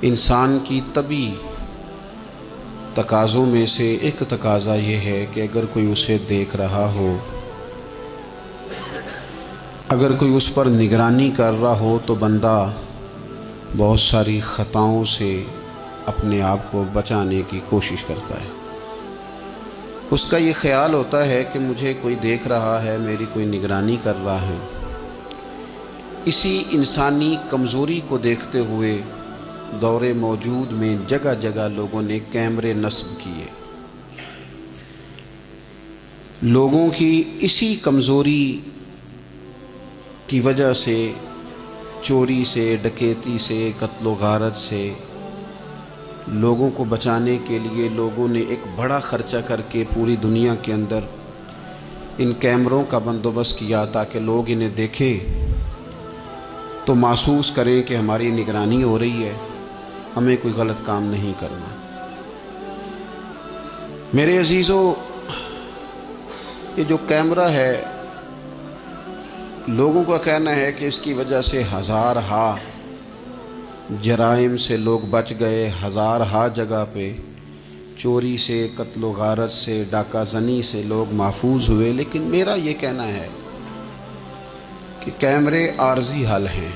انسان کی طبی تقاضوں میں سے ایک تقاضا یہ ہے کہ اگر کوئی اسے دیکھ رہا ہو، اگر کوئی اس پر نگرانی کر رہا ہو تو بندہ بہت ساری خطاؤں سے اپنے آپ کو بچانے کی کوشش کرتا ہے۔ اس کا یہ خیال ہوتا ہے کہ مجھے کوئی دیکھ رہا ہے، میری کوئی نگرانی کر رہا ہے۔ اسی انسانی کمزوری کو دیکھتے ہوئے دور موجود میں جگہ جگہ لوگوں نے کیمرے نصب کیے۔ لوگوں کی اسی کمزوری کی وجہ سے، چوری سے، ڈکیتی سے، قتل و غارت سے لوگوں کو بچانے کے لیے لوگوں نے ایک بڑا خرچہ کر کے پوری دنیا کے اندر ان کیمروں کا بندوبست کیا تاکہ لوگ انہیں دیکھیں تو محسوس کریں کہ ہماری نگرانی ہو رہی ہے، ہمیں کوئی غلط کام نہیں کرنا۔ میرے عزیزو، یہ جو کیمرہ ہے، لوگوں کا کہنا ہے کہ اس کی وجہ سے ہزارہا جرائم سے لوگ بچ گئے، ہزارہا جگہ پہ چوری سے، قتل و غارت سے، ڈاکہ زنی سے لوگ محفوظ ہوئے۔ لیکن میرا یہ کہنا ہے کہ کیمرے عارضی حل ہیں۔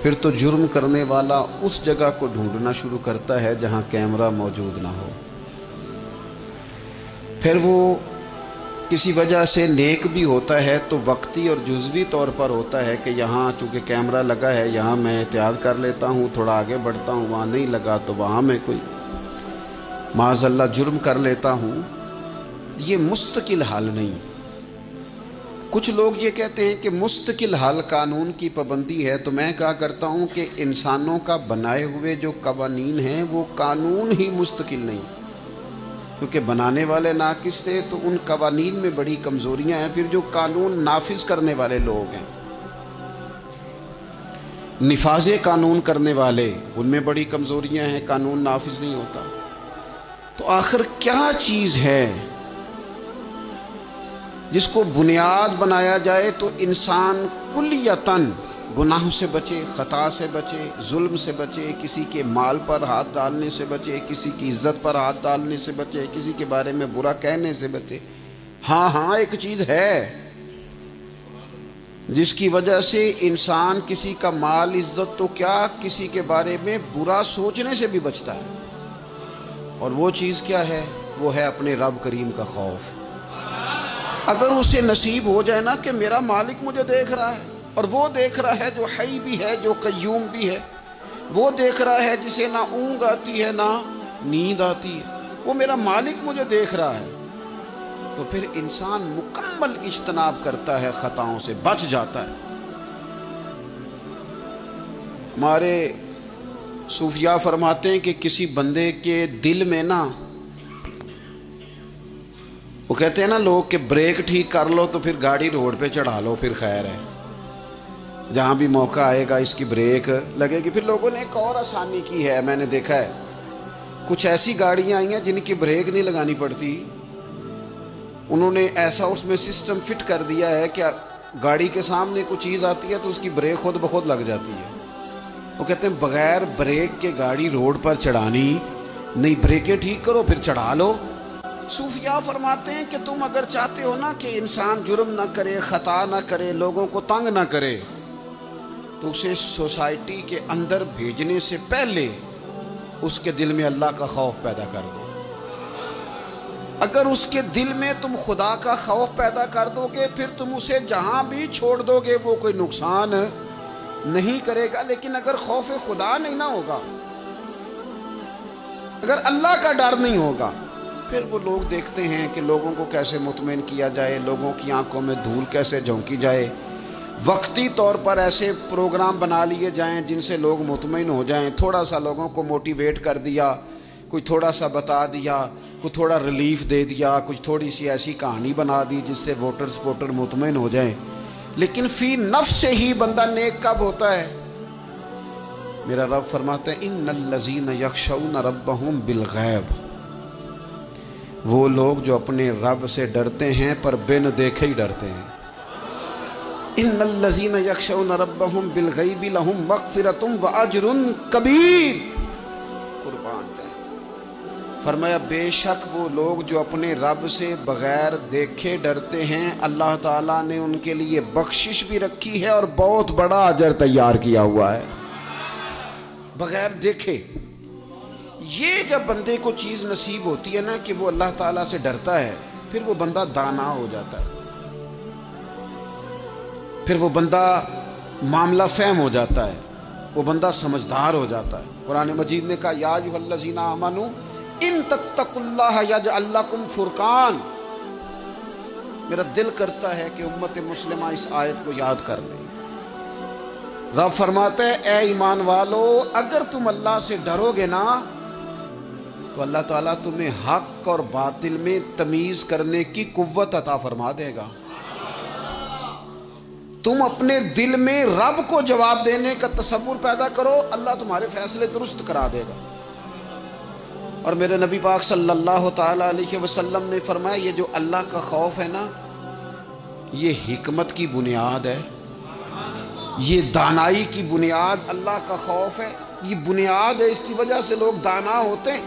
پھر تو جرم کرنے والا اس جگہ کو ڈھونڈنا شروع کرتا ہے جہاں کیمرہ موجود نہ ہو۔ پھر وہ کسی وجہ سے نیک بھی ہوتا ہے تو وقتی اور جزوی طور پر ہوتا ہے کہ یہاں چونکہ کیمرہ لگا ہے، یہاں میں احتیاط کر لیتا ہوں، تھوڑا آگے بڑھتا ہوں، وہاں نہیں لگا تو وہاں میں کوئی معاذ اللہ جرم کر لیتا ہوں۔ یہ مستقل حل نہیں۔ کچھ لوگ یہ کہتے ہیں کہ مستقل حل قانون کی پابندی ہے، تو میں کہا کرتا ہوں کہ انسانوں کا بنائے ہوئے جو قوانین ہیں وہ قانون ہی مستقل نہیں، کیونکہ بنانے والے ناقص تھے تو ان قوانین میں بڑی کمزوریاں ہیں۔ پھر جو قانون نافذ کرنے والے لوگ ہیں، نفاذ قانون کرنے والے، ان میں بڑی کمزوریاں ہیں، قانون نافذ نہیں ہوتا۔ تو آخر کیا چیز ہے جس کو بنیاد بنایا جائے تو انسان کلیتاً گناہوں سے بچے، خطا سے بچے، ظلم سے بچے، کسی کے مال پر ہاتھ ڈالنے سے بچے، کسی کی عزت پر ہاتھ ڈالنے سے بچے، کسی کے بارے میں برا کہنے سے بچے۔ ہاں ایک چیز ہے جس کی وجہ سے انسان کسی کا مال، عزت تو کیا، کسی کے بارے میں برا سوچنے سے بھی بچتا ہے، اور وہ چیز کیا ہے؟ وہ ہے اپنے رب کریم کا خوف۔ اگر اسے نصیب ہو جائے نا کہ میرا مالک مجھے دیکھ رہا ہے، اور وہ دیکھ رہا ہے جو حی بھی ہے، جو قیوم بھی ہے، وہ دیکھ رہا ہے جسے نہ اونگ آتی ہے نہ نیند آتی ہے، وہ میرا مالک مجھے دیکھ رہا ہے، تو پھر انسان مکمل اجتناب کرتا ہے، خطاؤں سے بچ جاتا ہے۔ ہمارے صوفیاء فرماتے ہیں کہ کسی بندے کے دل میں نا، وہ کہتے ہیں نا لوگ کہ بریک ٹھیک کر لو تو پھر گاڑی روڈ پہ چڑھا لو، پھر خیر ہے، جہاں بھی موقع آئے گا اس کی بریک لگے گی۔ پھر لوگوں نے ایک اور آسانی کی ہے، میں نے دیکھا ہے کچھ ایسی گاڑیاں آئی ہیں جن کی بریک نہیں لگانی پڑتی، انہوں نے ایسا اس میں سسٹم فٹ کر دیا ہے کہ گاڑی کے سامنے کوئی چیز آتی ہے تو اس کی بریک خود بخود لگ جاتی ہے۔ وہ کہتے ہیں بغیر بریک کے گاڑی روڈ پر چڑھانی نہیں، بریکیں ٹھیک کرو پھر چڑھا لو۔ صوفیاء فرماتے ہیں کہ تم اگر چاہتے ہو نا کہ انسان جرم نہ کرے، خطا نہ کرے، لوگوں کو تنگ نہ کرے، تو اسے سوسائٹی کے اندر بھیجنے سے پہلے اس کے دل میں اللہ کا خوف پیدا کر دو۔ اگر اس کے دل میں تم خدا کا خوف پیدا کر دو گے، پھر تم اسے جہاں بھی چھوڑ دو گے وہ کوئی نقصان نہیں کرے گا۔ لیکن اگر خوف خدا نہیں نہ ہوگا، اگر اللہ کا ڈر نہیں ہوگا، پھر وہ لوگ دیکھتے ہیں کہ لوگوں کو کیسے مطمئن کیا جائے، لوگوں کی آنکھوں میں دھول کیسے جھونکی جائے، وقتی طور پر ایسے پروگرام بنا لیے جائیں جن سے لوگ مطمئن ہو جائیں، تھوڑا سا لوگوں کو موٹیویٹ کر دیا، کوئی تھوڑا سا بتا دیا، کوئی تھوڑا ریلیف دے دیا، کچھ تھوڑی سی ایسی کہانی بنا دی جس سے ووٹر سپورٹر مطمئن ہو جائیں۔ لیکن فی نفس سے ہی بندہ نیک کب ہوتا ہے؟ میرا رب فرماتا ہے ان الذین یخشون ربہم بالغیب، وہ لوگ جو اپنے رب سے ڈرتے ہیں پر بن دیکھے ہی ڈرتے ہیں۔ ان الذین یخشون ربهم بالغیب لهم مغفرۃ واجر کبیر. قربان جائے. فرمایا بے شک وہ لوگ جو اپنے رب سے بغیر دیکھے ڈرتے ہیں اللہ تعالیٰ نے ان کے لیے بخشش بھی رکھی ہے اور بہت بڑا اجر تیار کیا ہوا ہے. بغیر دیکھے. یہ جب بندے کو چیز نصیب ہوتی ہے نا کہ وہ اللہ تعالیٰ سے ڈرتا ہے، پھر وہ بندہ دانا ہو جاتا ہے، پھر وہ بندہ معاملہ فہم ہو جاتا ہے، وہ بندہ سمجھدار ہو جاتا ہے. قرآن مجید نے کہا یا ایھا الذین آمنوا ان تتقوا اللہ یجعل لکم فرقان. میرا دل کرتا ہے کہ امت مسلمہ اس آیت کو یاد کر لے. رب فرماتا ہے اے ایمان والو اگر تم اللہ سے ڈرو گے نا تو اللہ تعالیٰ تمہیں حق اور باطل میں تمیز کرنے کی قوت عطا فرما دے گا. تم اپنے دل میں رب کو جواب دینے کا تصور پیدا کرو، اللہ تمہارے فیصلے درست کرا دے گا. اور میرے نبی پاک صلی اللہ تعالیٰ علیہ وسلم نے فرمایا یہ جو اللہ کا خوف ہے نا یہ حکمت کی بنیاد ہے، یہ دانائی کی بنیاد. اللہ کا خوف ہے یہ بنیاد ہے، اس کی وجہ سے لوگ دانا ہوتے ہیں.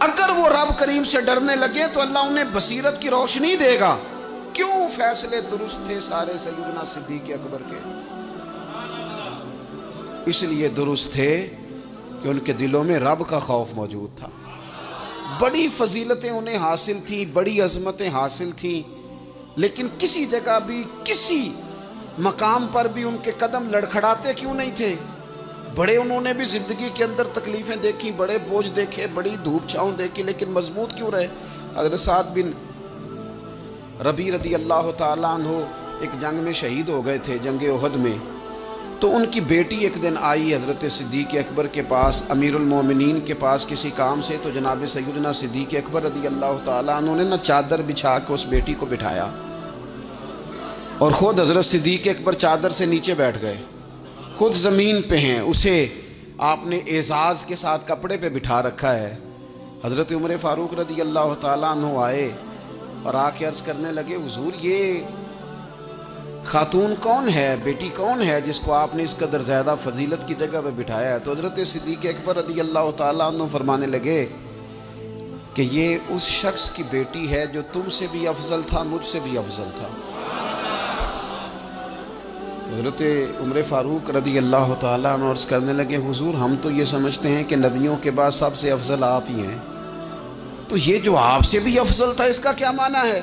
اگر وہ رب کریم سے ڈرنے لگے تو اللہ انہیں بصیرت کی روشنی دے گا. کیوں فیصلے درست تھے سارے سیدنا صدیق اکبر کے؟ اس لیے درست تھے کہ ان کے دلوں میں رب کا خوف موجود تھا. بڑی فضیلتیں انہیں حاصل تھیں، بڑی عظمتیں حاصل تھیں، لیکن کسی جگہ بھی کسی مقام پر بھی ان کے قدم لڑکھڑاتے کیوں نہیں تھے؟ بڑے انہوں نے بھی زندگی کے اندر تکلیفیں دیکھی، بڑے بوجھ دیکھے، بڑی دھوپ چھاؤں دیکھی، لیکن مضبوط کیوں رہے؟ حضرت سعد بن ربیع رضی اللہ تعالیٰ عنہ ایک جنگ میں شہید ہو گئے تھے، جنگ احد میں. تو ان کی بیٹی ایک دن آئی حضرت صدیق اکبر کے پاس، امیر المومنین کے پاس کسی کام سے. تو جناب سیدنا صدیق اکبر رضی اللہ تعالیٰ عنہ نے چادر بچھا کے اس بیٹی کو بٹھایا اور خود حضرت صدیق اکبر چادر سے نیچے بیٹھ گئے، خود زمین پہ ہیں. اسے آپ نے اعزاز کے ساتھ کپڑے پہ بٹھا رکھا ہے. حضرت عمر فاروق رضی اللہ تعالیٰ عنہ آئے اور آ کے عرض کرنے لگے حضور یہ خاتون کون ہے، بیٹی کون ہے جس کو آپ نے اس قدر زیادہ فضیلت کی جگہ پہ بٹھایا ہے؟ تو حضرت صدیق اکبر رضی اللہ تعالیٰ عنہ فرمانے لگے کہ یہ اس شخص کی بیٹی ہے جو تم سے بھی افضل تھا، مجھ سے بھی افضل تھا. حضرت عمر فاروق رضی اللہ تعالیٰ عنہ عرض کرنے لگے حضور ہم تو یہ سمجھتے ہیں کہ نبیوں کے بعد سب سے افضل آپ ہی ہیں، تو یہ جو آپ سے بھی افضل تھا اس کا کیا معنی ہے؟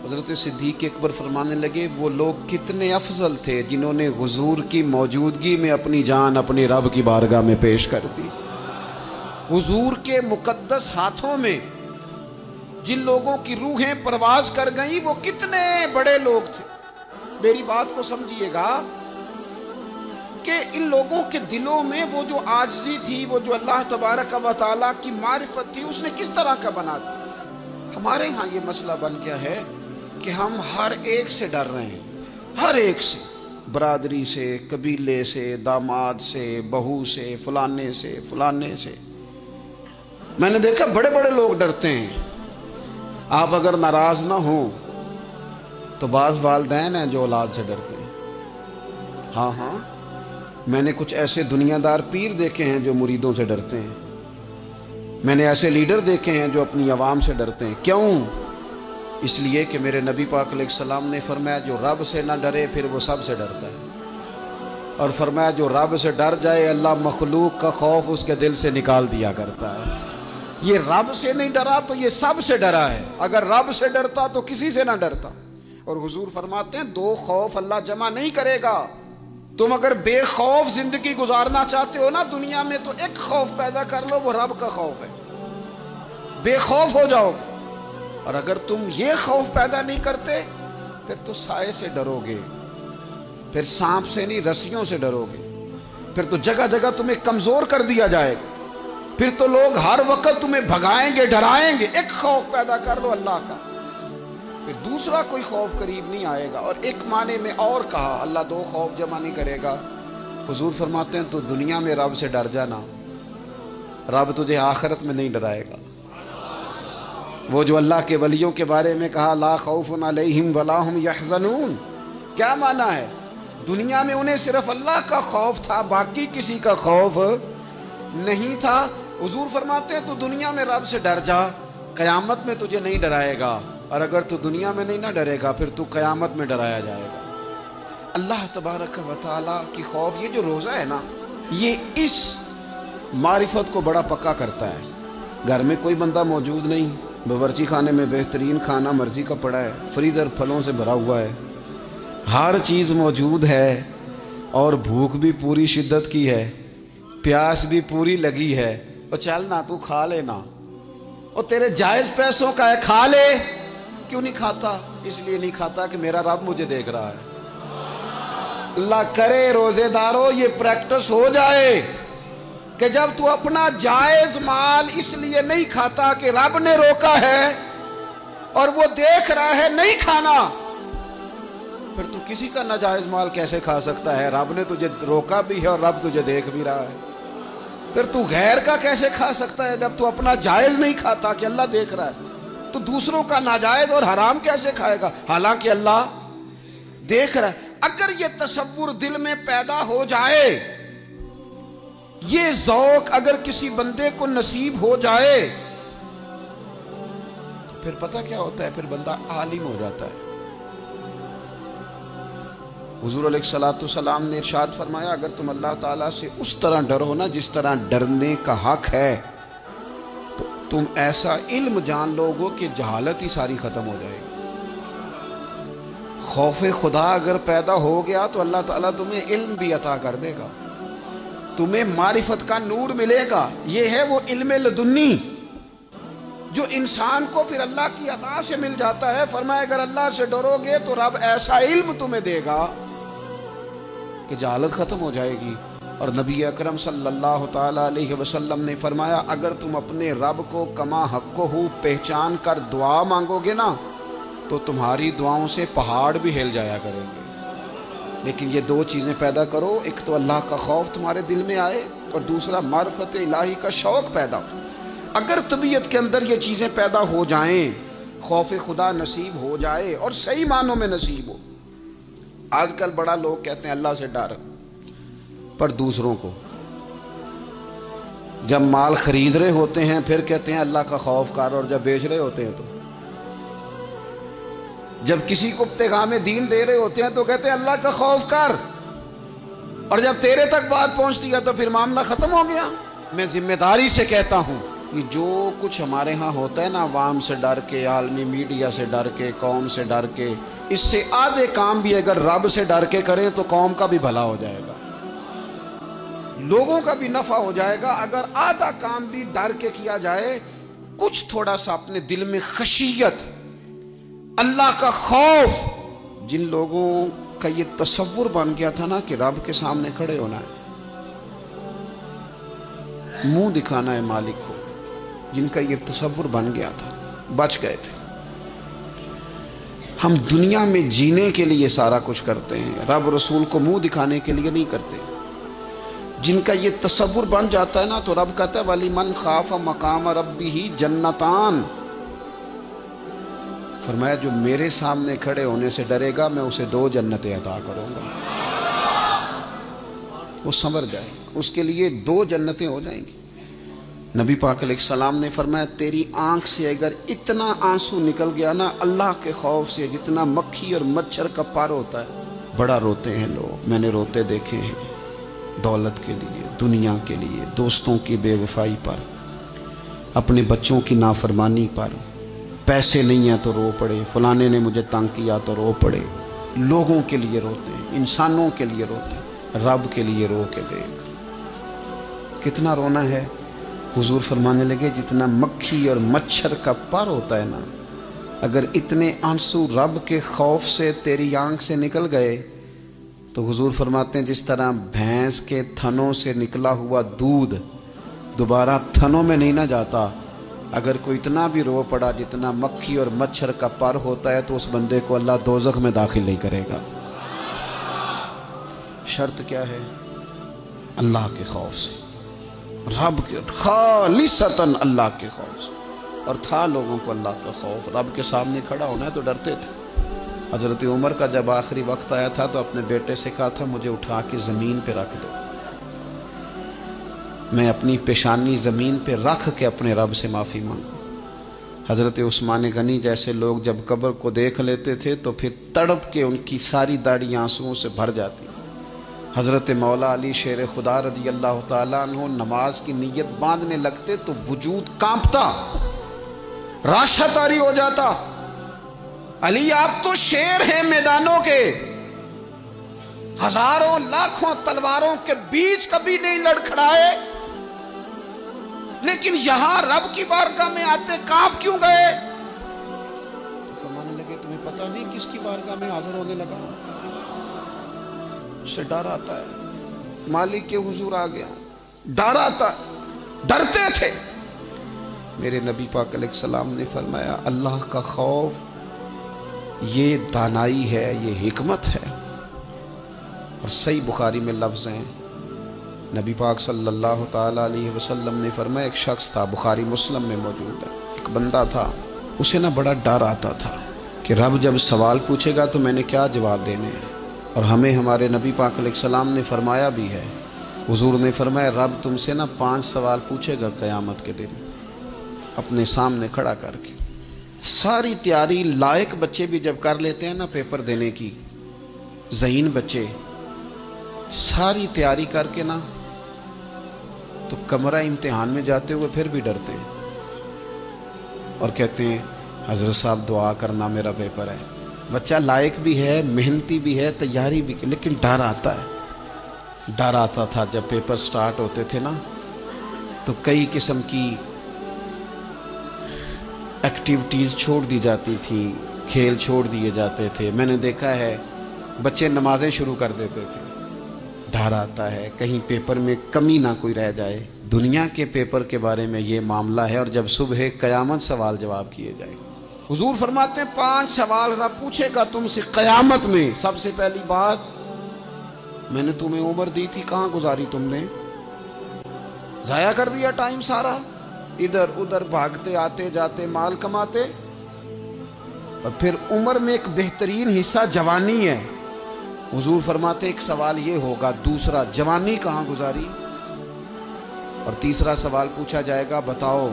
حضرت صدیق اکبر فرمانے لگے وہ لوگ کتنے افضل تھے جنہوں نے حضور کی موجودگی میں اپنی جان اپنے رب کی بارگاہ میں پیش کر دی. حضور کے مقدس ہاتھوں میں جن لوگوں کی روحیں پرواز کر گئیں وہ کتنے بڑے لوگ تھے. میری بات کو سمجھیے گا کہ ان لوگوں کے دلوں میں وہ جو عاجزی تھی، وہ جو اللہ تبارک و تعالیٰ کی معرفت تھی، اس نے کس طرح کا بنا دیا. ہمارے ہاں یہ مسئلہ بن گیا ہے کہ ہم ہر ایک سے ڈر رہے ہیں، ہر ایک سے، برادری سے، قبیلے سے، داماد سے، بہو سے، فلانے سے، فلانے سے. میں نے دیکھا بڑے بڑے لوگ ڈرتے ہیں. آپ اگر ناراض نہ ہوں تو بعض والدین ہیں جو اولاد سے ڈرتے ہیں. ہاں میں نے کچھ ایسے دنیا دار پیر دیکھے ہیں جو مریدوں سے ڈرتے ہیں. میں نے ایسے لیڈر دیکھے ہیں جو اپنی عوام سے ڈرتے ہیں. کیوں؟ اس لیے کہ میرے نبی پاک علیہ السلام نے فرمایا جو رب سے نہ ڈرے پھر وہ سب سے ڈرتا ہے، اور فرمایا جو رب سے ڈر جائے اللہ مخلوق کا خوف اس کے دل سے نکال دیا کرتا ہے. یہ رب سے نہیں ڈرا تو یہ سب سے ڈرا ہے. اگر رب سے ڈرتا تو کسی سے نہ ڈرتا. اور حضور فرماتے ہیں دو خوف اللہ جمع نہیں کرے گا. تم اگر بے خوف زندگی گزارنا چاہتے ہو نا دنیا میں تو ایک خوف پیدا کر لو، وہ رب کا خوف ہے. بے خوف ہو جاؤ. اور اگر تم یہ خوف پیدا نہیں کرتے پھر تو سائے سے ڈرو گے، پھر سانپ سے نہیں رسیوں سے ڈرو گے، پھر تو جگہ جگہ تمہیں کمزور کر دیا جائے گا، پھر تو لوگ ہر وقت تمہیں بھگائیں گے، ڈرائیں گے. ایک خوف پیدا کر لو اللہ کا، پھر دوسرا کوئی خوف قریب نہیں آئے گا. اور ایک معنی میں اور کہا اللہ دو خوف جمع نہیں کرے گا. حضور فرماتے ہیں تو دنیا میں رب سے ڈر جانا، رب تجھے آخرت میں نہیں ڈرائے گا. وہ جو اللہ کے ولیوں کے بارے میں کہا لا خوف علیہم ولا ہم یحزنون، کیا معنی ہے؟ دنیا میں انہیں صرف اللہ کا خوف تھا، باقی کسی کا خوف نہیں تھا۔ حضور فرماتے ہیں تو دنیا میں رب سے ڈر جا، قیامت میں تجھے نہیں ڈرائے گا، اور اگر تو دنیا میں نہیں نہ ڈرے گا پھر تو قیامت میں ڈرایا جائے گا۔ اللہ تبارک و تعالیٰ کی خوف، یہ جو روزہ ہے نا، یہ اس معرفت کو بڑا پکا کرتا ہے۔ گھر میں کوئی بندہ موجود نہیں، باورچی خانے میں بہترین کھانا مرضی کا پڑا ہے، فریزر پھلوں سے بھرا ہوا ہے، ہر چیز موجود ہے، اور بھوک بھی پوری شدت کی ہے، پیاس بھی پوری لگی ہے، اور چل نہ تو کھا لینا، اور تیرے جائز پیسوں کا ہے، کھا لے۔ کیوں نہیں کھاتا؟ اس لیے نہیں کھاتا کہ میرا رب مجھے دیکھ رہا ہے۔ اللہ کرے روزے دارو یہ پریکٹس ہو جائے کہ جب تو اپنا جائز مال اس لیے نہیں کھاتا کہ رب نے روکا ہے اور وہ دیکھ رہا ہے نہیں کھانا، پھر تو کسی کا ناجائز مال کیسے کھا سکتا ہے؟ رب نے تجھے روکا بھی ہے اور رب تجھے دیکھ بھی رہا ہے، پھر تو غیر کا کیسے کھا سکتا ہے جب تو اپنا جائز نہیں کھاتا کہ اللہ دیکھ رہا ہے؟ تو دوسروں کا ناجائز اور حرام کیسے کھائے گا حالانکہ اللہ دیکھ رہا ہے؟ اگر یہ تصور دل میں پیدا ہو جائے، یہ ذوق اگر کسی بندے کو نصیب ہو جائے، تو پھر پتہ کیا ہوتا ہے؟ پھر بندہ عالم ہو جاتا ہے۔ حضور علیہ الصلوۃ والسلام نے ارشاد فرمایا اگر تم اللہ تعالیٰ سے اس طرح ڈرو نا جس طرح ڈرنے کا حق ہے، تو تم ایسا علم جان لو گو کہ جہالت ہی ساری ختم ہو جائے گی۔ خوف خدا اگر پیدا ہو گیا تو اللہ تعالیٰ تمہیں علم بھی عطا کر دے گا، تمہیں معرفت کا نور ملے گا۔ یہ ہے وہ علم لدنی جو انسان کو پھر اللہ کی عطا سے مل جاتا ہے۔ فرمایا اگر اللہ سے ڈرو گے تو رب ایسا علم تمہیں دے گا کہ جہالت ختم ہو جائے گی۔ اور نبی اکرم صلی اللہ تعالیٰ علیہ وسلم نے فرمایا اگر تم اپنے رب کو کما حق ہو پہچان کر دعا مانگو گے نا تو تمہاری دعاؤں سے پہاڑ بھی ہل جایا کریں گے۔ لیکن یہ دو چیزیں پیدا کرو، ایک تو اللہ کا خوف تمہارے دل میں آئے اور دوسرا معرفت الہی کا شوق پیدا ہو۔ اگر طبیعت کے اندر یہ چیزیں پیدا ہو جائیں، خوف خدا نصیب ہو جائے اور صحیح معنوں میں نصیب ہو۔ آج کل بڑا لوگ کہتے ہیں اللہ سے ڈر، پر دوسروں کو جب مال خرید رہے ہوتے ہیں پھر کہتے ہیں اللہ کا خوف کر، اور جب بیچ رہے ہوتے ہیں تو جب کسی کو پیغام دین دے رہے ہوتے ہیں تو کہتے ہیں اللہ کا خوف کر، اور جب تیرے تک بات پہنچتی ہے تو پھر معاملہ ختم ہو گیا۔ میں ذمہ داری سے کہتا ہوں کہ جو کچھ ہمارے ہاں ہوتا ہے نا، عوام سے ڈر کے، عالمی میڈیا سے ڈر کے، قوم سے ڈر کے، اس سے آدھے کام بھی اگر رب سے ڈر کے کریں تو قوم کا بھی بھلا ہو جائے گا، لوگوں کا بھی نفع ہو جائے گا۔ اگر آدھا کام بھی ڈر کے کیا جائے، کچھ تھوڑا سا اپنے دل میں خشیت، اللہ کا خوف، جن لوگوں کا یہ تصور بن گیا تھا نا کہ رب کے سامنے کھڑے ہونا ہے، منہ دکھانا ہے مالک کو، جن کا یہ تصور بن گیا تھا بچ گئے تھے۔ ہم دنیا میں جینے کے لیے سارا کچھ کرتے ہیں، رب رسول کو منہ دکھانے کے لیے نہیں کرتے۔ جن کا یہ تصور بن جاتا ہے نا تو رب کہتا ہے وَلِمَنْ خَافَ مَقَامَ رَبِّهِ جَنَّتَانِ، فرمایا جو میرے سامنے کھڑے ہونے سے ڈرے گا میں اسے 2 جنتیں عطا کروں گا، وہ سنور جائے گا، اس کے لیے 2 جنتیں ہو جائیں گی۔ نبی پاک علیہ السلام نے فرمایا تیری آنکھ سے اگر اتنا آنسو نکل گیا نا اللہ کے خوف سے، جتنا مکھی اور مچھر کا پر ہوتا ہے، بڑا روتے ہیں لوگ، میں نے روتے دیکھے ہیں، دولت کے لیے، دنیا کے لیے، دوستوں کی بے وفائی پر، اپنے بچوں کی نافرمانی پر، پیسے نہیں ہیں تو رو پڑے، فلانے نے مجھے تنگ کیا تو رو پڑے۔ لوگوں کے لیے روتے ہیں، انسانوں کے لیے روتے ہیں، رب کے لیے رو کے دیکھ کتنا رونا ہے۔ حضور فرمانے لگے جتنا مکھی اور مچھر کا پر ہوتا ہے نا، اگر اتنے آنسو رب کے خوف سے تیری آنکھ سے نکل گئے تو حضور فرماتے ہیں جس طرح بھینس کے تھنوں سے نکلا ہوا دودھ دوبارہ تھنوں میں نہیں نہ جاتا، اگر کوئی اتنا بھی رو پڑا جتنا مکھی اور مچھر کا پر ہوتا ہے تو اس بندے کو اللہ دوزخ میں داخل نہیں کرے گا۔ شرط کیا ہے؟ اللہ کے خوف سے، رب کے خالصتاً اللہ کے خوف سے۔ اور تھا لوگوں کو اللہ کا خوف، رب کے سامنے کھڑا ہونا ہے تو ڈرتے تھے۔ حضرت عمر کا جب آخری وقت آیا تھا تو اپنے بیٹے سے کہا تھا مجھے اٹھا کے زمین پہ رکھ دو، میں اپنی پیشانی زمین پہ رکھ کے اپنے رب سے معافی مانگوں۔ حضرت عثمان غنی جیسے لوگ جب قبر کو دیکھ لیتے تھے تو پھر تڑپ کے ان کی ساری داڑھی آنسوؤں سے بھر جاتی۔ حضرت مولا علی شیر خدا رضی اللہ تعالیٰ عنہ نماز کی نیت باندھنے لگتے تو وجود کانپتا، راشہ طاری ہو جاتا۔ علی آپ تو شیر ہیں میدانوں کے، ہزاروں لاکھوں تلواروں کے بیچ کبھی نہیں لڑکھڑائے، لیکن یہاں رب کی بارگاہ میں آتے کانپ کیوں گئے؟ تو فرمانے لگے تمہیں پتہ نہیں کس کی بارگاہ میں حاضر ہونے لگا؟ اس سے ڈر آتا ہے، مالک کے حضور آ گیا، ڈر آتا ہے، ڈرتے تھے۔ میرے نبی پاک علیہ السلام نے فرمایا اللہ کا خوف یہ دانائی ہے، یہ حکمت ہے۔ اور صحیح بخاری میں لفظ ہیں، نبی پاک صلی اللہ تعالیٰ علیہ وسلم نے فرمایا ایک شخص تھا، بخاری مسلم میں موجود ہے، ایک بندہ تھا، اسے نا بڑا ڈر آتا تھا کہ رب جب سوال پوچھے گا تو میں نے کیا جواب دینے ہیں۔ اور ہمیں ہمارے نبی پاک علیہ السلام نے فرمایا بھی ہے، حضور نے فرمایا رب تم سے نا 5 سوال پوچھے گا قیامت کے دن اپنے سامنے کھڑا کر کے۔ ساری تیاری لائق بچے بھی جب کر لیتے ہیں نا پیپر دینے کی، ذہین بچے ساری تیاری کر کے نا تو کمرہ امتحان میں جاتے ہوئے پھر بھی ڈرتے ہیں اور کہتے ہیں حضرت صاحب دعا کرنا میرا پیپر ہے۔ بچہ لائق بھی ہے، محنتی بھی ہے، تیاری بھی، لیکن ڈر آتا ہے۔ ڈر آتا تھا جب پیپر سٹارٹ ہوتے تھے نا تو کئی قسم کی ایکٹیویٹیز چھوڑ دی جاتی تھی، کھیل چھوڑ دیے جاتے تھے۔ میں نے دیکھا ہے بچے نمازیں شروع کر دیتے تھے، ڈر آتا ہے کہیں پیپر میں کمی نہ کوئی رہ جائے۔ دنیا کے پیپر کے بارے میں یہ معاملہ ہے، اور جب صبح قیامت سوال جواب کیے جائے، حضور فرماتے ہیں 5 سوال رب پوچھے گا تم سے قیامت میں۔ سب سے پہلی بات، میں نے تمہیں عمر دی تھی کہاں گزاری تم نے؟ ضائع کر دیا ٹائم سارا، ادھر ادھر بھاگتے آتے جاتے مال کماتے۔ اور پھر عمر میں ایک بہترین حصہ جوانی ہے، حضور فرماتے ایک سوال یہ ہوگا، دوسرا جوانی کہاں گزاری؟ اور تیسرا سوال پوچھا جائے گا بتاؤ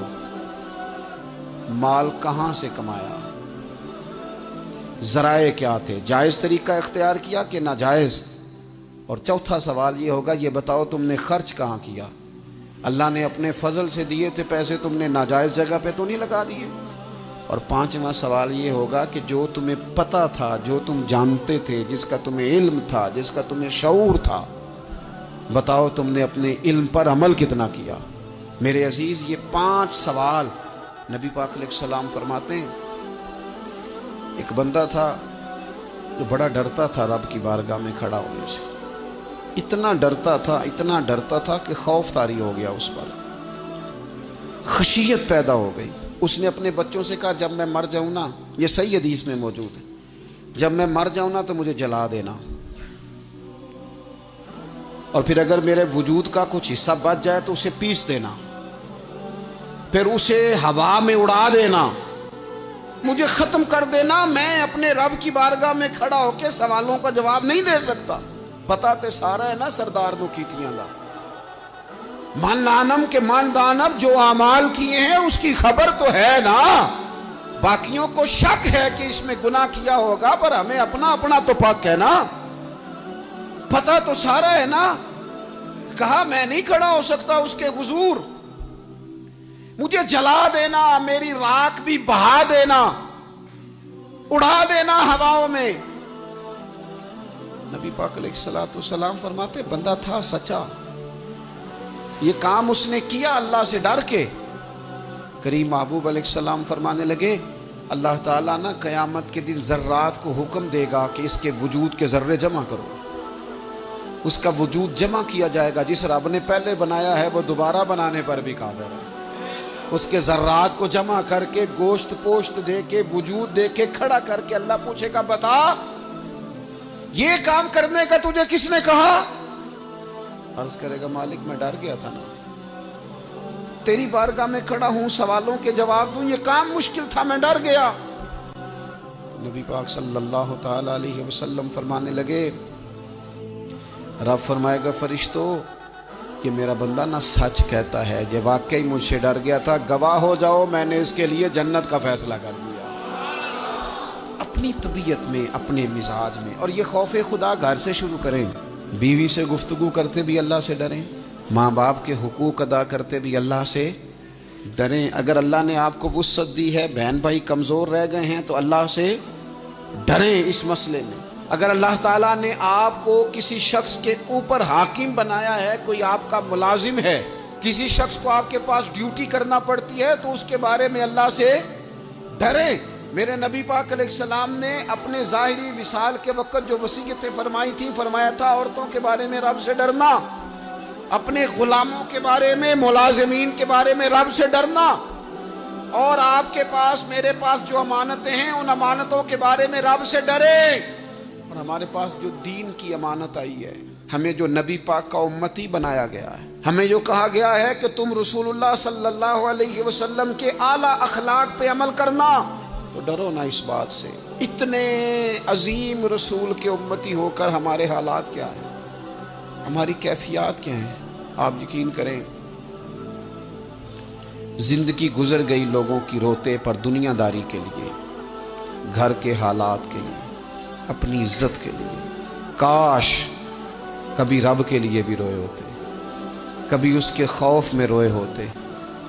مال کہاں سے کمایا، ذرائع کیا تھے، جائز طریقہ اختیار کیا کہ ناجائز؟ اور چوتھا سوال یہ ہوگا یہ بتاؤ تم نے خرچ کہاں کیا، اللہ نے اپنے فضل سے دیے تھے پیسے، تم نے ناجائز جگہ پہ تو نہیں لگا دیے؟ اور 5واں سوال یہ ہوگا کہ جو تمہیں پتہ تھا، جو تم جانتے تھے، جس کا تمہیں علم تھا، جس کا تمہیں شعور تھا، بتاؤ تم نے اپنے علم پر عمل کتنا کیا؟ میرے عزیز یہ 5 سوال نبی پاک علیہ السلام فرماتے ہیں۔ ایک بندہ تھا جو بڑا ڈرتا تھا رب کی بارگاہ میں کھڑا ہونے سے، اتنا ڈرتا تھا کہ خوف طاری ہو گیا، اس پر خشیت پیدا ہو گئی۔ اس نے اپنے بچوں سے کہا جب میں مر جاؤں نا، یہ صحیح حدیث میں موجود ہے، جب میں مر جاؤں نا تو مجھے جلا دینا، اور پھر اگر میرے وجود کا کچھ حصہ بچ جائے تو اسے پیس دینا، پھر اسے ہوا میں اڑا دینا، مجھے ختم کر دینا، میں اپنے رب کی بارگاہ میں کھڑا ہو کے سوالوں کا جواب نہیں دے سکتا۔ پتا تے سارا ہے نا سردار نو کیتیاں دا، من لانم کے من دانب، جو اعمال کیے ہیں اس کی خبر تو ہے نا، باقیوں کو شک ہے کہ اس میں گناہ کیا ہوگا، پر ہمیں اپنا تو پاک ہے نا، پتا تو سارا ہے نا۔ کہا میں نہیں کھڑا ہو سکتا اس کے حضور، مجھے جلا دینا، میری راکھ بھی بہا دینا، اڑا دینا ہواؤں میں۔ نبی پاک علیہ السلام فرماتے بندہ تھا سچا، یہ کام اس نے کیا اللہ سے ڈر کے۔ کریم محبوب علیہ السلام فرمانے لگے اللہ تعالیٰ نا قیامت کے دن ذرات کو حکم دے گا کہ اس کے وجود کے ذرے جمع کرو، اس کا وجود جمع کیا جائے گا۔ جس رب نے پہلے بنایا ہے وہ دوبارہ بنانے پر بھی قادر ہے، اس کے ذرات کو جمع کر کے گوشت پوشت دے کے وجود دے کے کھڑا کر کے اللہ پوچھے گا بتا یہ کام کرنے کا تجھے کس نے کہا؟ عرض کرے گا مالک میں ڈر گیا تھا نا، تیری بارگاہ میں کھڑا ہوں، سوالوں کے جواب دوں، یہ کام مشکل تھا، میں ڈر گیا۔ نبی پاک صلی اللہ تعالی علیہ وسلم فرمانے لگے، رب فرمائے گا فرشتوں کہ میرا بندہ نہ سچ کہتا ہے، یہ واقعی مجھ سے ڈر گیا تھا، گواہ ہو جاؤ میں نے اس کے لیے جنت کا فیصلہ کر دیا۔ اپنی طبیعت میں، اپنے مزاج میں، اور یہ خوف خدا گھر سے شروع کریں۔ بیوی سے گفتگو کرتے بھی اللہ سے ڈریں، ماں باپ کے حقوق ادا کرتے بھی اللہ سے ڈریں۔ اگر اللہ نے آپ کو وسعت دی ہے، بہن بھائی کمزور رہ گئے ہیں تو اللہ سے ڈریں اس مسئلے میں۔ اگر اللہ تعالیٰ نے آپ کو کسی شخص کے اوپر حاکم بنایا ہے، کوئی آپ کا ملازم ہے، کسی شخص کو آپ کے پاس ڈیوٹی کرنا پڑتی ہے تو اس کے بارے میں اللہ سے ڈریں۔ میرے نبی پاک علیہ السلام نے اپنے ظاہری وصال کے وقت جو وصیتیں فرمائی تھیں، فرمایا تھا عورتوں کے بارے میں رب سے ڈرنا، اپنے غلاموں کے بارے میں، ملازمین کے بارے میں رب سے ڈرنا، اور آپ کے پاس میرے پاس جو امانتیں ہیں ان امانتوں کے بارے میں رب سے ڈریں۔ اور ہمارے پاس جو دین کی امانت آئی ہے، ہمیں جو نبی پاک کا امتی بنایا گیا ہے، ہمیں جو کہا گیا ہے کہ تم رسول اللہ صلی اللہ علیہ وسلم کے اعلیٰ اخلاق پہ عمل کرنا، تو ڈرو نہ اس بات سے۔ اتنے عظیم رسول کے امتی ہو کر ہمارے حالات کیا ہیں، ہماری کیفیات کیا ہیں؟ آپ یقین کریں، زندگی گزر گئی لوگوں کی روتے پر دنیا داری کے لیے، گھر کے حالات کے لیے، اپنی عزت کے لیے۔ کاش کبھی رب کے لیے بھی روئے ہوتے، کبھی اس کے خوف میں روئے ہوتے۔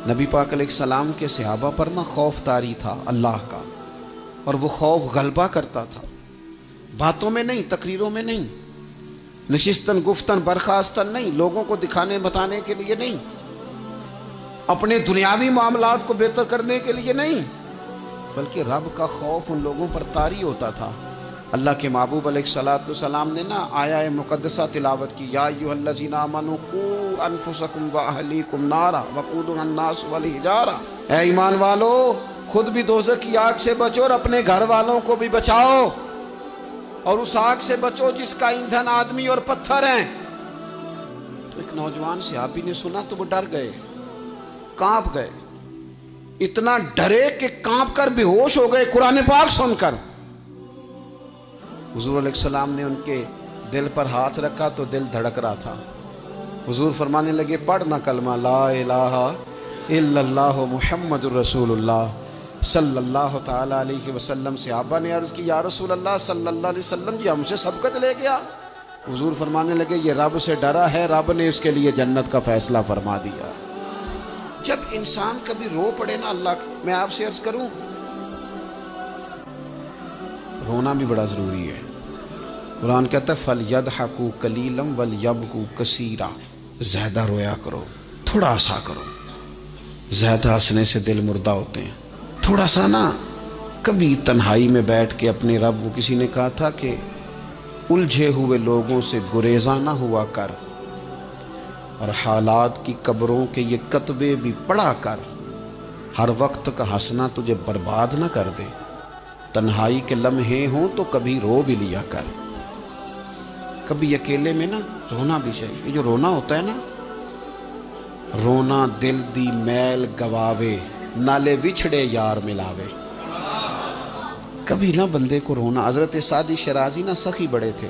نبی پاک علیہ السلام کے صحابہ پر نہ خوف طاری تھا اللہ کا، اور وہ خوف غلبہ کرتا تھا، باتوں میں نہیں، تقریروں میں نہیں، نشستن گفتن برخاستن نہیں، لوگوں کو دکھانے بتانے کے لیے نہیں، اپنے دنیاوی معاملات کو بہتر کرنے کے لیے نہیں، بلکہ رب کا خوف ان لوگوں پر طاری ہوتا تھا۔ اللہ کے محبوب علیہ السلام نے نا آیہ مقدسہ تلاوت کی، یا ایھا الذین آمنوا قوا انفسکم واہلیکم نارا وقودھا الناس والحجارہ، اے ایمان والو خود بھی دوزخ کی آگ سے بچو اور اپنے گھر والوں کو بھی بچاؤ، اور اس آگ سے بچو جس کا ایندھن آدمی اور پتھر ہیں۔ تو ایک نوجوان صحابی نے سنا تو وہ ڈر گئے، کانپ گئے، اتنا ڈرے کہ کانپ کر بے ہوش ہو گئے قرآن پاک سن کر۔ حضور علیہ السلام نے ان کے دل پر ہاتھ رکھا تو دل دھڑک رہا تھا۔ حضور فرمانے لگے، پڑھنا کلمہ لا الہ الا اللہ محمد الرسول اللہ صلی اللہ تعالی علیہ وسلم۔ صحابہ نے عرض کی، یا رسول اللہ صلی اللہ علیہ وسلم جی ہم سے سبقت لے گیا۔ حضور فرمانے لگے، یہ رب سے ڈرا ہے، رب نے اس کے لیے جنت کا فیصلہ فرما دیا۔ جب انسان کبھی رو پڑے نا اللہ، میں آپ سے عرض کروں، رونا بھی بڑا ضروری ہے۔ قرآن کہتا ہے فَلْيَضْحَكُوا قَلِيلًا وَلْيَبْكُوا كَثِيرًا، زیادہ رویا کرو، تھوڑا ہنسا کرو۔ زیادہ ہنسنے سے دل مردہ ہوتے ہیں، تھوڑا سا نا، کبھی تنہائی میں بیٹھ کے اپنے رب کو، کسی نے کہا تھا کہ الجھے ہوئے لوگوں سے گریزاں نہ ہوا کر، اور حالات کی قبروں کے یہ کتبے بھی پڑھا کر، ہر وقت کا ہنسنا تجھے برباد نہ کر دے، تنہائی کے لمحے ہوں تو کبھی رو بھی لیا کر۔ کبھی اکیلے میں نا رونا بھی چاہیے۔ یہ جو رونا ہوتا ہے نا، رونا دل دی میل گواوے، نالے وچھڑے یار ملاوے۔ کبھی نہ بندے کو رونا۔ حضرت سعدی شرازی نا سخی بڑے تھے،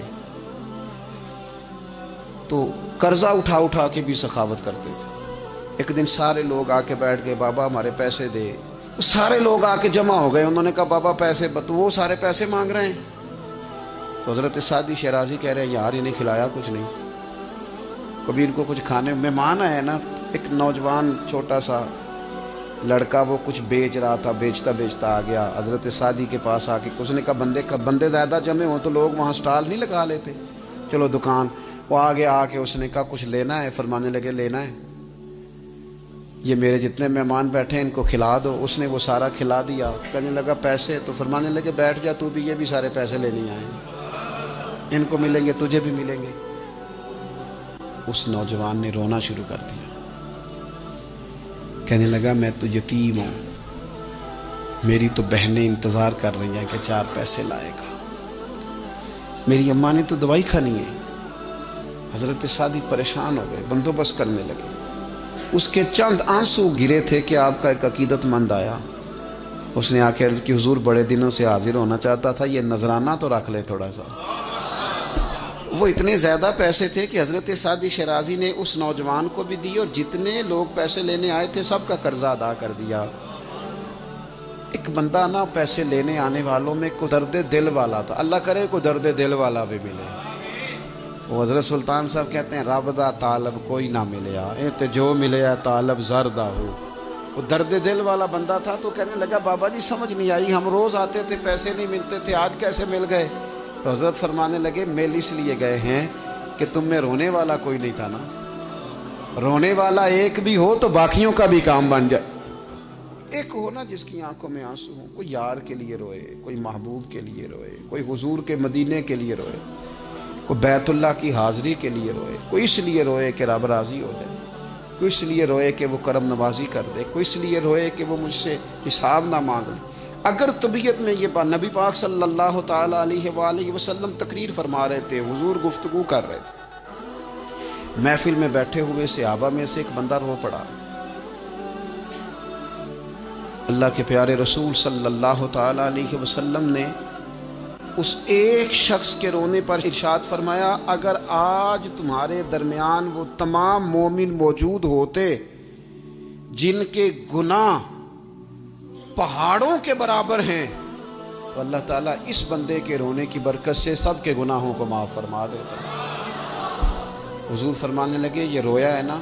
تو قرضہ اٹھا اٹھا کے بھی سخاوت کرتے تھے۔ ایک دن سارے لوگ آ کے بیٹھ گئے، بابا ہمارے پیسے دے۔ سارے لوگ آ کے جمع ہو گئے، انہوں نے کہا بابا پیسے، تو وہ سارے پیسے مانگ رہے ہیں۔ تو حضرت سعدی شرازی کہہ رہے ہیں، یار انہیں کھلایا کچھ نہیں، کبھی ان کو کچھ کھانے، مہمان آئے نا۔ ایک نوجوان چھوٹا سا لڑکا وہ کچھ بیچ رہا تھا، بیچتا بیچتا آ گیا حضرت سعدی کے پاس آ کے، اس نے کہا بندے زیادہ جمع ہوں تو لوگ وہاں سٹال نہیں لگا لیتے، چلو دکان۔ وہ آگے آ کے اس نے کہا کچھ لینا ہے؟ فرمانے لگے لینا ہے، یہ میرے جتنے مہمان بیٹھے ہیں ان کو کھلا دو۔ اس نے وہ سارا کھلا دیا۔ کہنے لگا پیسے؟ تو فرمانے لگے بیٹھ جا تو بھی، یہ بھی سارے پیسے لینے آئے ہیں، ان کو ملیں گے تجھے بھی ملیں گے۔ اس نوجوان نے رونا شروع کر دیا، کہنے لگا میں تو یتیم ہوں، میری تو بہنیں انتظار کر رہی ہیں کہ 4 پیسے لائے گا، میری اماں نے تو دوائی کھانی ہے۔ حضرت سعدی پریشان ہو گئے، بندوبست کرنے لگے۔ اس کے چند آنسو گرے تھے کہ آپ کا ایک عقیدت مند آیا، اس نے آ کے عرض کی حضور بڑے دنوں سے حاضر ہونا چاہتا تھا، یہ نذرانہ تو رکھ لے تھوڑا سا۔ وہ اتنے زیادہ پیسے تھے کہ حضرت سعدی شیرازی نے اس نوجوان کو بھی دی اور جتنے لوگ پیسے لینے آئے تھے سب کا قرضہ ادا کر دیا۔ ایک بندہ نا پیسے لینے آنے والوں میں کوئی درد دل والا تھا، اللہ کرے کوئی درد دل والا بھی ملے۔ وہ حضرت سلطان صاحب کہتے ہیں رب دا طالب کوئی نہ ملیا، اے تے جو ملیا طالب زردہ ہو۔ وہ درد دل والا بندہ تھا تو کہنے لگا بابا جی سمجھ نہیں آئی، ہم روز آتے تھے پیسے نہیں ملتے تھے، آج کیسے مل گئے؟ تو حضرت فرمانے لگے مل اس لیے گئے ہیں کہ تم میں رونے والا کوئی نہیں تھا نا، رونے والا ایک بھی ہو تو باقیوں کا بھی کام بن جائے۔ ایک ہو نا جس کی آنکھوں میں آنسو ہوں، کوئی یار کے لیے روئے، کوئی محبوب کے لیے روئے، کوئی حضور کے مدینے کے لیے روئے، کوئی بیت اللہ کی حاضری کے لیے روئے، کوئی اس لیے روئے کہ رب راضی ہو جائے، کوئی اس لیے روئے کہ وہ کرم نوازی کر دے، کوئی اس لیے روئے کہ وہ مجھ سے حساب نہ مانگ لے۔ اگر طبیعت میں یہ بات، نبی پاک صلی اللہ تعالیٰ علیہ وآلہ وسلم تقریر فرما رہے تھے، حضور گفتگو کر رہے تھے، محفل میں بیٹھے ہوئے صحابہ میں سے ایک بندہ رو پڑا۔ اللہ کے پیارے رسول صلی اللہ تعالیٰ علیہ وسلم نے اس ایک شخص کے رونے پر ارشاد فرمایا اگر آج تمہارے درمیان وہ تمام مومن موجود ہوتے جن کے گناہ پہاڑوں کے برابر ہیں تو اللہ تعالیٰ اس بندے کے رونے کی برکت سے سب کے گناہوں کو معاف فرما دیتا۔ حضور فرمانے لگے یہ رویا ہے نا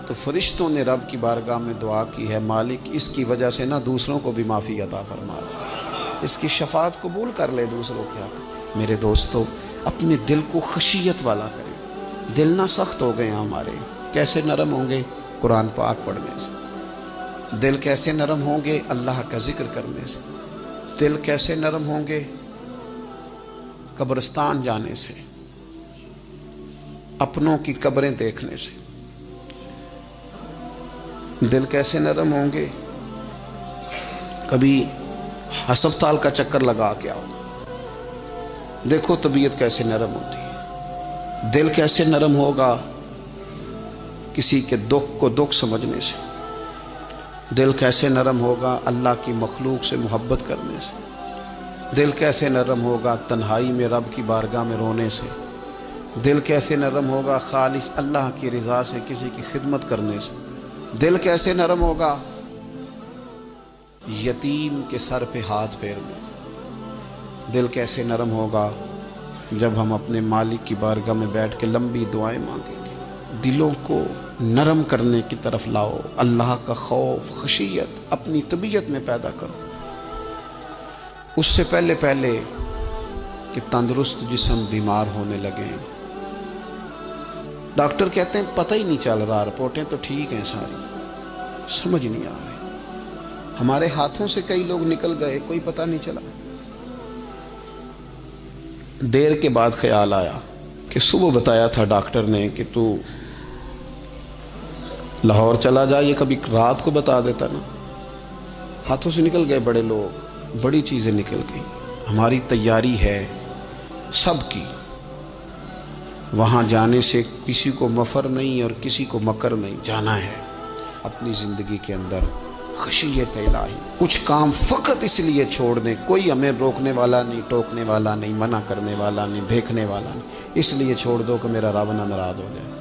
تو فرشتوں نے رب کی بارگاہ میں دعا کی ہے مالک اس کی وجہ سے نہ دوسروں کو بھی معافی عطا فرما دے، اس کی شفاعت قبول کر لے دوسروں کے حق۔ میرے دوستو اپنے دل کو خشیت والا کریں، دل نہ سخت ہو گئے ہمارے، کیسے نرم ہوں گے؟ قرآن پاک پڑھنے سے۔ دل کیسے نرم ہوں گے؟ اللہ کا ذکر کرنے سے۔ دل کیسے نرم ہوں گے؟ قبرستان جانے سے، اپنوں کی قبریں دیکھنے سے۔ دل کیسے نرم ہوں گے؟ کبھی ہسپتال کا چکر لگا کے آؤ، دیکھو طبیعت کیسے نرم ہوتی ہے۔ دل کیسے نرم ہوگا؟ کسی کے دکھ کو دکھ سمجھنے سے۔ دل کیسے نرم ہوگا؟ اللہ کی مخلوق سے محبت کرنے سے۔ دل کیسے نرم ہوگا؟ تنہائی میں رب کی بارگاہ میں رونے سے۔ دل کیسے نرم ہوگا؟ خالص اللہ کی رضا سے کسی کی خدمت کرنے سے۔ دل کیسے نرم ہوگا؟ یتیم کے سر پہ ہاتھ پھیرنے سے۔ دل کیسے نرم ہوگا؟ جب ہم اپنے مالک کی بارگاہ میں بیٹھ کے لمبی دعائیں مانگیں گے۔ دلوں کو نرم کرنے کی طرف لاؤ، اللہ کا خوف خشیت اپنی طبیعت میں پیدا کرو۔ اس سے پہلے کہ تندرست جسم بیمار ہونے لگے۔ ڈاکٹر کہتے ہیں پتہ ہی نہیں چل رہا، رپورٹیں تو ٹھیک ہیں ساری، سمجھ نہیں آ رہی۔ ہمارے ہاتھوں سے کئی لوگ نکل گئے، کوئی پتہ نہیں چلا۔ دیر کے بعد خیال آیا کہ صبح بتایا تھا ڈاکٹر نے کہ تو لاہور چلا جا، یہ کبھی رات کو بتا دیتا نا۔ ہاتھوں سے نکل گئے بڑے لوگ، بڑی چیزیں نکل گئیں۔ ہماری تیاری ہے سب کی، وہاں جانے سے کسی کو مفر نہیں اور کسی کو مکر نہیں، جانا ہے۔ اپنی زندگی کے اندر خشیت الہی، کچھ کام فقط اس لیے چھوڑ دیں، کوئی ہمیں روکنے والا نہیں، ٹوکنے والا نہیں، منع کرنے والا نہیں، دیکھنے والا نہیں، اس لیے چھوڑ دو کہ میرا رب نہ ناراض ہو جائے۔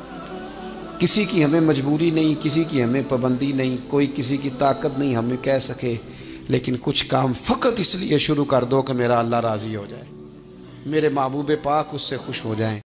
کسی کی ہمیں مجبوری نہیں، کسی کی ہمیں پابندی نہیں، کوئی کسی کی طاقت نہیں ہمیں کہہ سکے، لیکن کچھ کام فقط اس لیے شروع کر دو کہ میرا اللہ راضی ہو جائے، میرے محبوب پاک اس سے خوش ہو جائیں۔